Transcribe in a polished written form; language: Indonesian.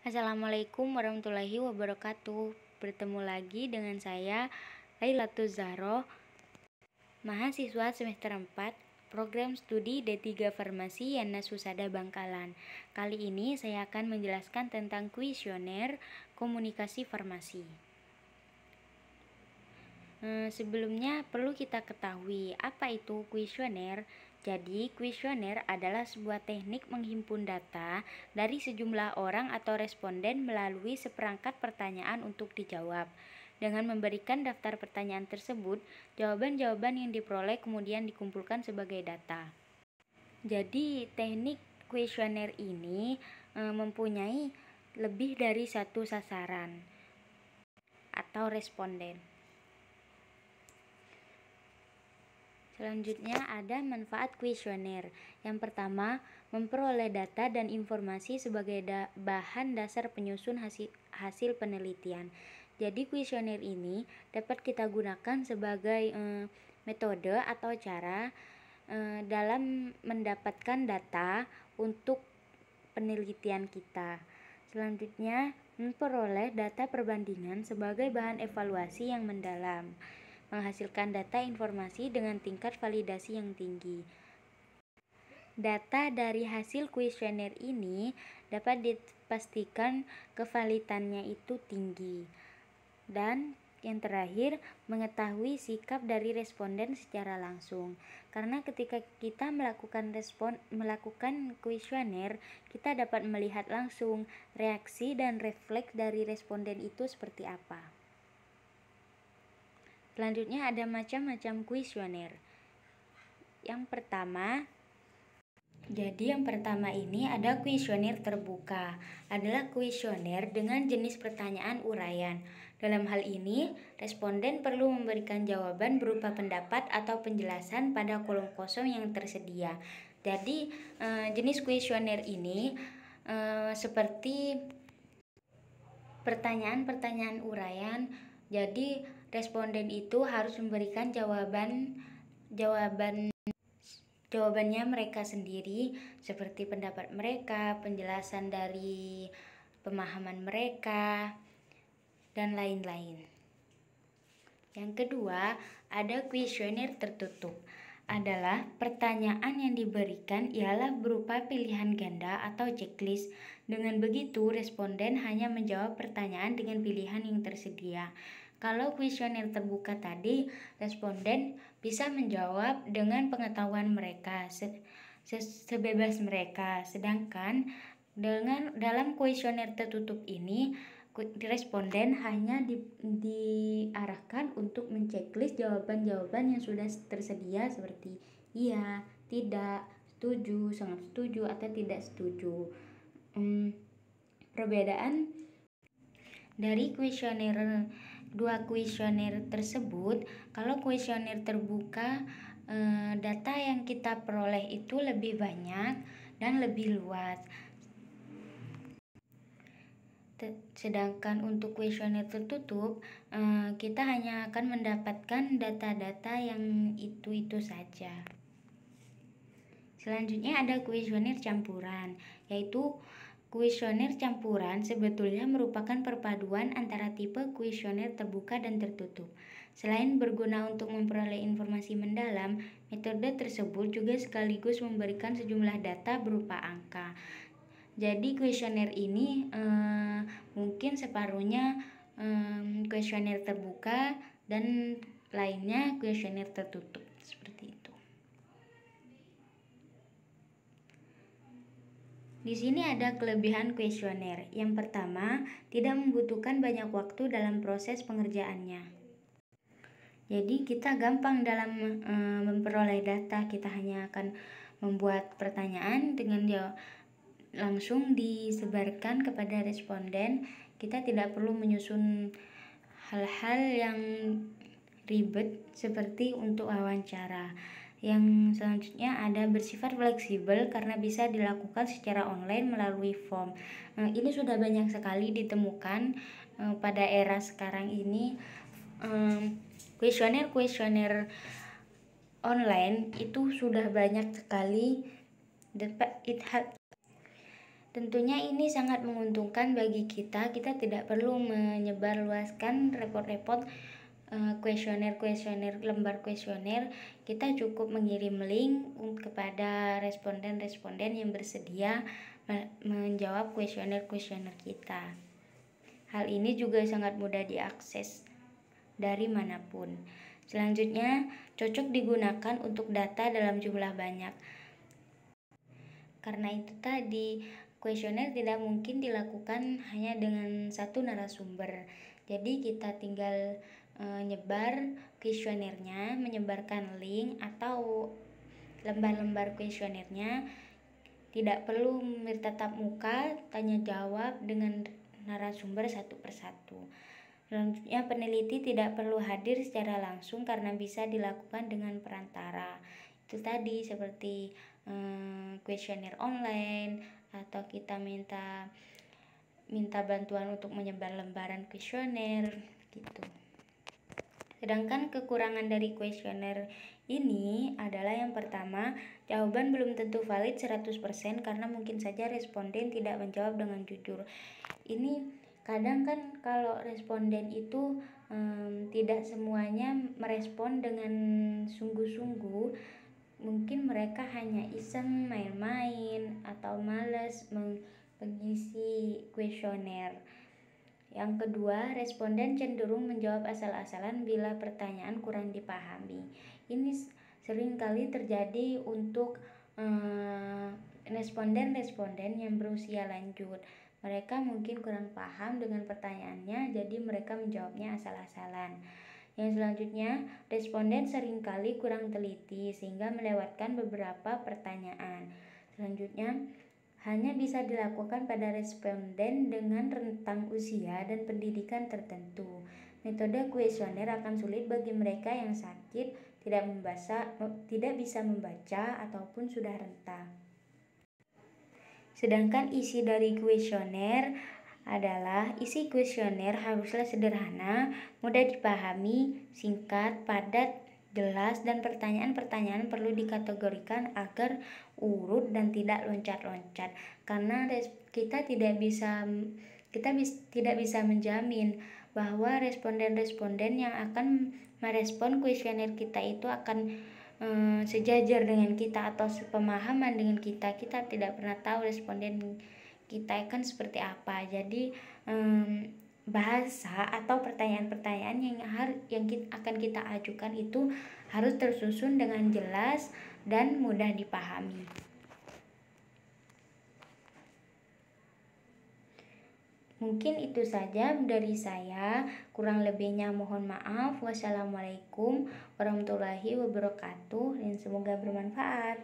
Assalamualaikum warahmatullahi wabarakatuh. Bertemu lagi dengan saya, Lailatul Zahro, mahasiswa semester 4, program studi D3 Farmasi Yana Susada Bangkalan. Kali ini saya akan menjelaskan tentang kuesioner komunikasi farmasi. Sebelumnya perlu kita ketahui apa itu kuesioner. Jadi, kuesioner adalah sebuah teknik menghimpun data dari sejumlah orang atau responden melalui seperangkat pertanyaan untuk dijawab. Dengan memberikan daftar pertanyaan tersebut, jawaban-jawaban yang diperoleh kemudian dikumpulkan sebagai data. Jadi, teknik kuesioner ini mempunyai lebih dari satu sasaran atau responden. Selanjutnya ada manfaat kuesioner. Yang pertama, memperoleh data dan informasi sebagai bahan dasar penyusun hasil penelitian. Jadi kuesioner ini dapat kita gunakan sebagai metode atau cara dalam mendapatkan data untuk penelitian kita. Selanjutnya, memperoleh data perbandingan sebagai bahan evaluasi yang mendalam, menghasilkan data informasi dengan tingkat validasi yang tinggi. Data dari hasil kuesioner ini dapat dipastikan kevalidannya itu tinggi. Dan yang terakhir, mengetahui sikap dari responden secara langsung. Karena ketika kita melakukan kuesioner, kita dapat melihat langsung reaksi dan refleks dari responden itu seperti apa. Selanjutnya ada macam-macam kuesioner. Yang pertama ini ada kuesioner terbuka. Adalah kuesioner dengan jenis pertanyaan uraian. Dalam hal ini, responden perlu memberikan jawaban berupa pendapat atau penjelasan pada kolom kosong yang tersedia. Jadi, jenis kuesioner ini seperti pertanyaan-pertanyaan uraian. Jadi, responden itu harus memberikan jawabannya mereka sendiri, seperti pendapat mereka, penjelasan dari pemahaman mereka, dan lain-lain. Yang kedua, ada kuesioner tertutup. Adalah pertanyaan yang diberikan ialah berupa pilihan ganda atau checklist. Dengan begitu, responden hanya menjawab pertanyaan dengan pilihan yang tersedia. Kalau kuesioner terbuka tadi, responden bisa menjawab dengan pengetahuan mereka sebebas mereka. Sedangkan dalam kuesioner tertutup ini, responden hanya diarahkan untuk menceklis jawaban-jawaban yang sudah tersedia seperti iya, tidak, setuju, sangat setuju, atau tidak setuju. Perbedaan dari dua kuesioner tersebut, kalau kuesioner terbuka, data yang kita peroleh itu lebih banyak dan lebih luas. Sedangkan untuk kuesioner tertutup, kita hanya akan mendapatkan data-data yang itu-itu saja. Selanjutnya ada kuesioner campuran, yaitu kuesioner campuran sebetulnya merupakan perpaduan antara tipe kuesioner terbuka dan tertutup. Selain berguna untuk memperoleh informasi mendalam, metode tersebut juga sekaligus memberikan sejumlah data berupa angka. Jadi kuesioner ini mungkin separuhnya kuesioner terbuka dan lainnya kuesioner tertutup, seperti itu. Di sini ada kelebihan kuesioner. Yang pertama, tidak membutuhkan banyak waktu dalam proses pengerjaannya. Jadi kita gampang dalam memperoleh data. Kita hanya akan membuat pertanyaan dengan langsung disebarkan kepada responden. Kita tidak perlu menyusun hal-hal yang ribet seperti untuk wawancara. Yang selanjutnya ada bersifat fleksibel karena bisa dilakukan secara online melalui form. Ini sudah banyak sekali ditemukan pada era sekarang ini. Kuesioner online itu sudah banyak sekali. Tentunya ini sangat menguntungkan bagi kita tidak perlu menyebarluaskan repot-repot kuesioner, lembar kuesioner. Kita cukup mengirim link kepada responden-responden yang bersedia menjawab kuesioner kita. Hal ini juga sangat mudah diakses dari manapun. Selanjutnya, cocok digunakan untuk data dalam jumlah banyak. Karena itu tadi, kuesioner tidak mungkin dilakukan hanya dengan satu narasumber. Jadi kita tinggal nyebar kuesionernya, menyebarkan link atau lembar-lembar kuesionernya. Tidak perlu bertatap muka, tanya jawab dengan narasumber satu persatu. Selanjutnya, peneliti tidak perlu hadir secara langsung karena bisa dilakukan dengan perantara. Itu tadi seperti kuesioner online, atau kita minta bantuan untuk menyebar lembaran kuesioner gitu. Sedangkan kekurangan dari kuesioner ini adalah yang pertama, jawaban belum tentu valid 100% karena mungkin saja responden tidak menjawab dengan jujur. Ini kadang kan kalau responden itu tidak semuanya merespon dengan sungguh-sungguh. Mungkin mereka hanya iseng main-main atau malas mengisi kuesioner. Yang kedua, responden cenderung menjawab asal-asalan bila pertanyaan kurang dipahami. Ini sering kali terjadi untuk responden-responden yang berusia lanjut. Mereka mungkin kurang paham dengan pertanyaannya, jadi mereka menjawabnya asal-asalan. Yang selanjutnya, responden seringkali kurang teliti sehingga melewatkan beberapa pertanyaan. Selanjutnya, hanya bisa dilakukan pada responden dengan rentang usia dan pendidikan tertentu. Metode kuesioner akan sulit bagi mereka yang sakit, tidak bisa membaca ataupun sudah renta. Sedangkan isi dari kuesioner adalah isi kuesioner haruslah sederhana, mudah dipahami, singkat, padat, jelas, dan pertanyaan-pertanyaan perlu dikategorikan agar urut dan tidak loncat-loncat. Karena kita tidak bisa menjamin bahwa responden-responden yang akan merespon kuesioner kita itu akan sejajar dengan kita atau sepemahaman dengan kita. Kita tidak pernah tahu responden kita akan seperti apa. Jadi bahasa atau pertanyaan-pertanyaan yang akan kita ajukan itu harus tersusun dengan jelas dan mudah dipahami. Mungkin itu saja dari saya, kurang lebihnya mohon maaf. Wassalamualaikum warahmatullahi wabarakatuh, dan semoga bermanfaat.